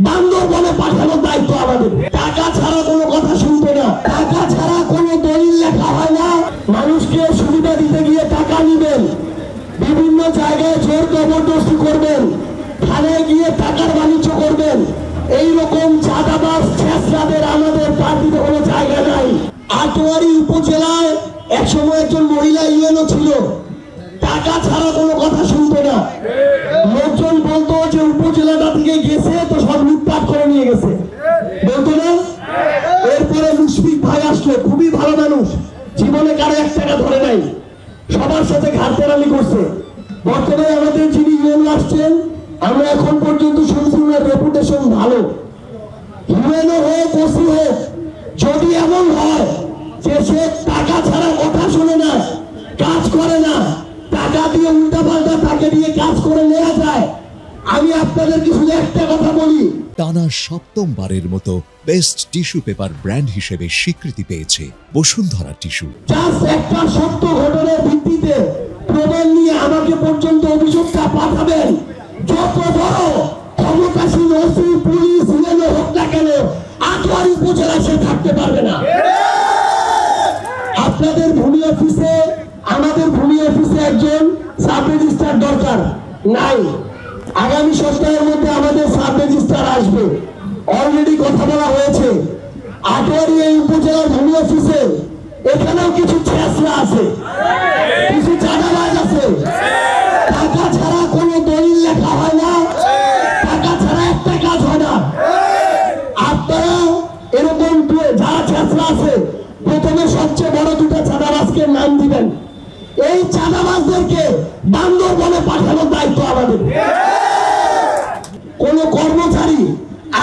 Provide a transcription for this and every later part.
বান্দরবনে পাঠানোর দায়িত্ব আমাদের। টাকা ছাড়া কোনো কথা শুনবে না, টাকা ছাড়া কোনো দলিল লেখা হয় না। মানুষকে সুবিধা দিতে গিয়ে টাকা নিবেন, বিভিন্ন জায়গায় জোর জবরদস্তি করবেন, থানায় গিয়ে টাকার বাণিজ্য করবেন। এইরকম চাঁদাবাজ ছেঁচড়াদের আমাদের পার্টিতে কোনো জায়গা নাই। আটোয়ারি উপজেলায় একসময় একজন মহিলা ইউএনও ছিল, টাকা ছাড়া কোনো কথা শুনতো না। লোকজন বলতো যে উপজেলাটা থেকে গেছে তো সব লুটপাট করে নিয়ে গেছে, বলতো না? এরপরে মুশফিক ভাই আসলো, খুবই ভালো মানুষ, জীবনে কারো 1 টাকা ধরে নাই, সবার সাথে ঘাটতেরামি করছে। বর্তমানে আমাদের যিনি ইউএনও আসছেন, আমরা এখন পর্যন্ত শুনছি ওনার রেপুটেশন ভালো। ইউএনও হোক, ওসি হোক, যদি এমন হয় যে সে টাকা ছাড়া কথা শুনে না, কাজ করে না, টাকা দিয়ে উল্টাপাল্টা তাকে দিয়ে কাজ করে নেওয়া যায়, আমি আপনাদেরকে শুধু একটা কথা বলি, টানা 7মবারের মতো বেস্ট টিস্যু পেপার ব্র্যান্ড হিসেবে স্বীকৃতি পেয়েছে বসুন্ধরা টিস্যু। জাস্ট একটা সত্য ঘটনার ভিত্তিতে প্রমাণ নিয়ে আমাকে পর্যন্ত অভিযোগটা পাঠাবেন। যত বড় ক্ষমতাসীন ওসি, পুলিশ, ইউএনও হোক না কেন, আটোয়ারি উপজেলা সে থাকতে পারবে না। আপনাদের ভূমি অফিসে, আমাদের ভূমি অফিসে একজন সাব রেজিস্ট্রার দরকার নাই। আগামী সপ্তাহের মধ্যে আমাদের সাব রেজিস্ট্রার আসবে, অলরেডি কথা বলা হয়েছে। আটোয়ারি এই উপজেলার ভূমি অফিসে এখানেও কিছু ছেঁচড়া আছে, কিছু চাঁদাবাজ আছে। টাকা ছাড়া কোনো দলিল লেখা হয় না, টাকা ছাড়া একটা কাজ হয় না। আপনারা এরকম যারা ছেঁচড়া আছে, প্রথমে সবচেয়ে বড় 2টা চাঁদাবাজকে নাম দিবেন। এই চাঁদাবাজদেরকে বান্দরবনে পাঠানোর দায়িত্ব আমাদের। কোন কর্মচারী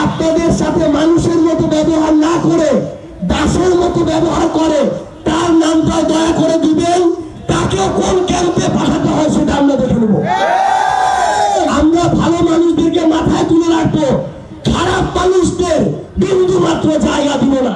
আপনাদের সাথে মানুষের মতো ব্যবহার না করে দাসের মতো ব্যবহার করে, তার নামটা দয়া করে দিবেন। তাকেও কোন ক্যাম্পে পাঠাতে হয় সেটা আমরা দেখে নেব। আমরা ভালো মানুষদেরকে মাথায় তুলে রাখবো, খারাপ মানুষদের বিন্দু মাত্র জায়গা দিব না।